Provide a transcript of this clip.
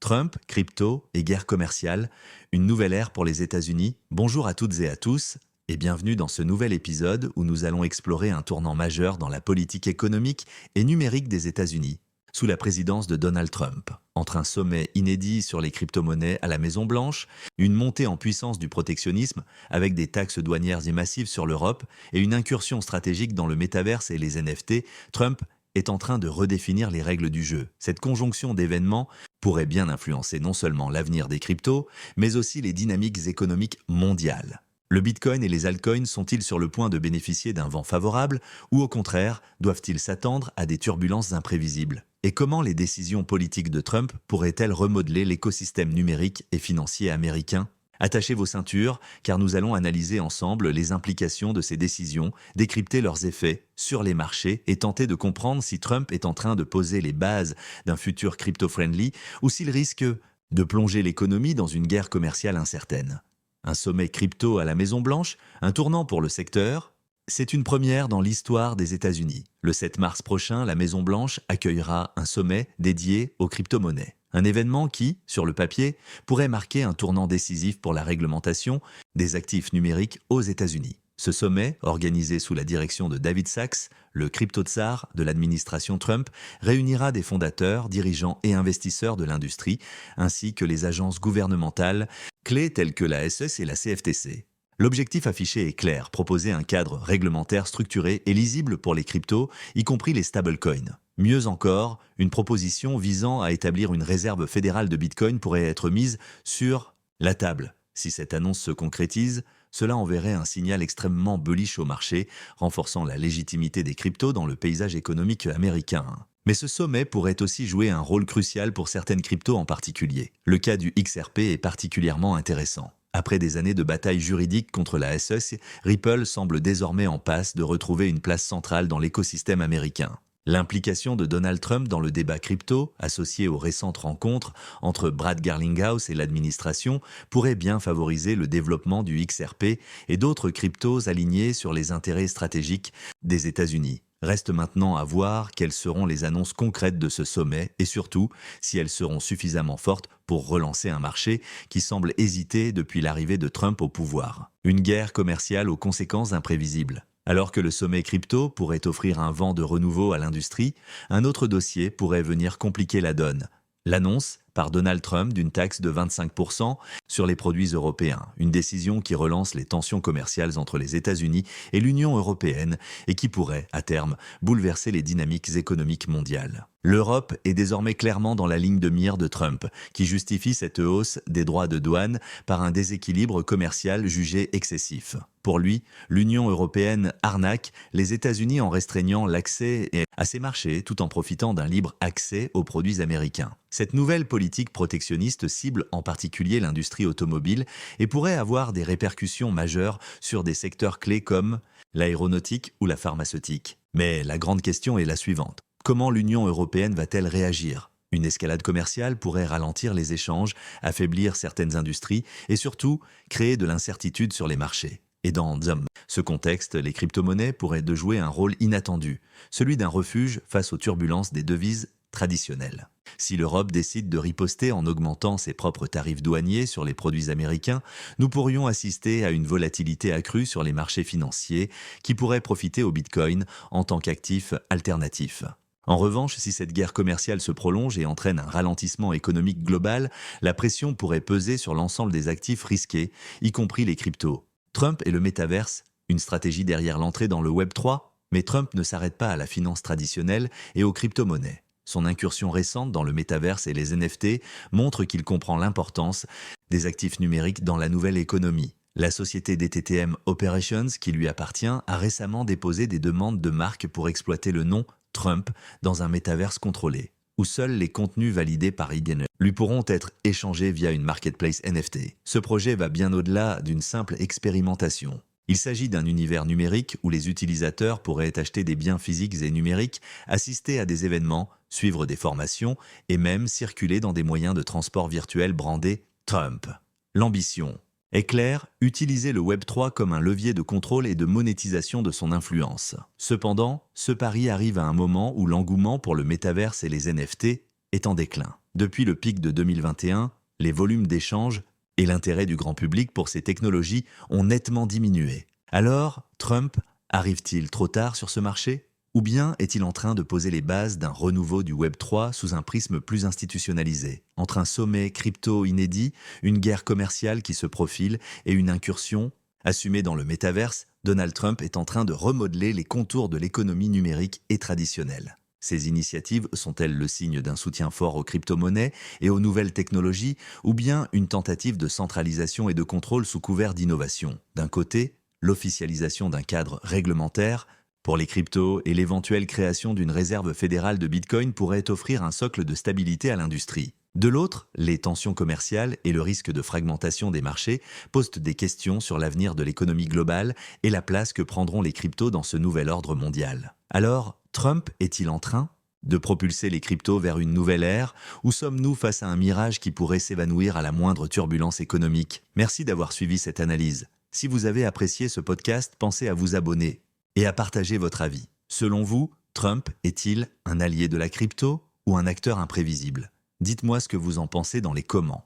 Trump, crypto et guerre commerciale, une nouvelle ère pour les États-Unis. Bonjour à toutes et à tous et bienvenue dans ce nouvel épisode où nous allons explorer un tournant majeur dans la politique économique et numérique des États-Unis, sous la présidence de Donald Trump. Entre un sommet inédit sur les crypto-monnaies à la Maison-Blanche, une montée en puissance du protectionnisme avec des taxes douanières et massives sur l'Europe et une incursion stratégique dans le métaverse et les NFT, Trump est en train de redéfinir les règles du jeu. Cette conjonction d'événements pourrait bien influencer non seulement l'avenir des cryptos, mais aussi les dynamiques économiques mondiales. Le Bitcoin et les altcoins sont-ils sur le point de bénéficier d'un vent favorable ou au contraire, doivent-ils s'attendre à des turbulences imprévisibles? Et comment les décisions politiques de Trump pourraient-elles remodeler l'écosystème numérique et financier américain? Attachez vos ceintures, car nous allons analyser ensemble les implications de ces décisions, décrypter leurs effets sur les marchés et tenter de comprendre si Trump est en train de poser les bases d'un futur crypto-friendly ou s'il risque de plonger l'économie dans une guerre commerciale incertaine. Un sommet crypto à la Maison-Blanche, un tournant pour le secteur. C'est une première dans l'histoire des États-Unis. Le 7 mars prochain, la Maison-Blanche accueillera un sommet dédié aux crypto-monnaies. Un événement qui, sur le papier, pourrait marquer un tournant décisif pour la réglementation des actifs numériques aux États-Unis. Ce sommet, organisé sous la direction de David Sacks, le crypto-tsar de l'administration Trump, réunira des fondateurs, dirigeants et investisseurs de l'industrie, ainsi que les agences gouvernementales clés telles que la SEC et la CFTC. L'objectif affiché est clair, proposer un cadre réglementaire structuré et lisible pour les cryptos, y compris les stablecoins. Mieux encore, une proposition visant à établir une réserve fédérale de Bitcoin pourrait être mise sur la table. Si cette annonce se concrétise, cela enverrait un signal extrêmement bullish au marché, renforçant la légitimité des cryptos dans le paysage économique américain. Mais ce sommet pourrait aussi jouer un rôle crucial pour certaines cryptos en particulier. Le cas du XRP est particulièrement intéressant. Après des années de bataille juridique contre la SEC, Ripple semble désormais en passe de retrouver une place centrale dans l'écosystème américain. L'implication de Donald Trump dans le débat crypto, associé aux récentes rencontres entre Brad Garlinghouse et l'administration, pourrait bien favoriser le développement du XRP et d'autres cryptos alignés sur les intérêts stratégiques des États-Unis. Reste maintenant à voir quelles seront les annonces concrètes de ce sommet et surtout si elles seront suffisamment fortes pour relancer un marché qui semble hésiter depuis l'arrivée de Trump au pouvoir. Une guerre commerciale aux conséquences imprévisibles. Alors que le sommet crypto pourrait offrir un vent de renouveau à l'industrie, un autre dossier pourrait venir compliquer la donne. L'annonce par Donald Trump d'une taxe de 25% sur les produits européens, une décision qui relance les tensions commerciales entre les États-Unis et l'Union européenne et qui pourrait, à terme, bouleverser les dynamiques économiques mondiales. L'Europe est désormais clairement dans la ligne de mire de Trump, qui justifie cette hausse des droits de douane par un déséquilibre commercial jugé excessif. Pour lui, l'Union européenne arnaque les États-Unis en restreignant l'accès à ces marchés tout en profitant d'un libre accès aux produits américains. Cette nouvelle politique protectionniste cible en particulier l'industrie automobile et pourrait avoir des répercussions majeures sur des secteurs clés comme l'aéronautique ou la pharmaceutique. Mais la grande question est la suivante. Comment l'Union européenne va-t-elle réagir? Une escalade commerciale pourrait ralentir les échanges, affaiblir certaines industries et surtout créer de l'incertitude sur les marchés. Et dans ce contexte, les crypto-monnaies pourraient de jouer un rôle inattendu, celui d'un refuge face aux turbulences des devises traditionnelles. Si l'Europe décide de riposter en augmentant ses propres tarifs douaniers sur les produits américains, nous pourrions assister à une volatilité accrue sur les marchés financiers qui pourrait profiter au Bitcoin en tant qu'actif alternatif. En revanche, si cette guerre commerciale se prolonge et entraîne un ralentissement économique global, la pression pourrait peser sur l'ensemble des actifs risqués, y compris les cryptos. Trump et le métaverse, une stratégie derrière l'entrée dans le Web 3, mais Trump ne s'arrête pas à la finance traditionnelle et aux crypto-monnaies. Son incursion récente dans le métaverse et les NFT montre qu'il comprend l'importance des actifs numériques dans la nouvelle économie. La société DTTM Operations, qui lui appartient, a récemment déposé des demandes de marque pour exploiter le nom Trump dans un métaverse contrôlé, où seuls les contenus validés par IDN lui pourront être échangés via une marketplace NFT. Ce projet va bien au-delà d'une simple expérimentation. Il s'agit d'un univers numérique où les utilisateurs pourraient acheter des biens physiques et numériques, assister à des événements, suivre des formations et même circuler dans des moyens de transport virtuels brandés Trump. L'ambition est claire, utiliser le Web3 comme un levier de contrôle et de monétisation de son influence. Cependant, ce pari arrive à un moment où l'engouement pour le métaverse et les NFT est en déclin. Depuis le pic de 2021, les volumes d'échanges et l'intérêt du grand public pour ces technologies ont nettement diminué. Alors, Trump arrive-t-il trop tard sur ce marché? Ou bien est-il en train de poser les bases d'un renouveau du Web3 sous un prisme plus institutionnalisé, entre un sommet crypto inédit, une guerre commerciale qui se profile et une incursion assumée dans le métaverse? Donald Trump est en train de remodeler les contours de l'économie numérique et traditionnelle. Ces initiatives sont-elles le signe d'un soutien fort aux crypto-monnaies et aux nouvelles technologies, ou bien une tentative de centralisation et de contrôle sous couvert d'innovation? D'un côté, l'officialisation d'un cadre réglementaire pour les cryptos et l'éventuelle création d'une réserve fédérale de Bitcoin pourrait offrir un socle de stabilité à l'industrie. De l'autre, les tensions commerciales et le risque de fragmentation des marchés posent des questions sur l'avenir de l'économie globale et la place que prendront les cryptos dans ce nouvel ordre mondial. Alors, Trump est-il en train de propulser les cryptos vers une nouvelle ère, ou sommes-nous face à un mirage qui pourrait s'évanouir à la moindre turbulence économique? Merci d'avoir suivi cette analyse. Si vous avez apprécié ce podcast, pensez à vous abonner et à partager votre avis. Selon vous, Trump est-il un allié de la crypto ou un acteur imprévisible? Dites-moi ce que vous en pensez dans les commentaires.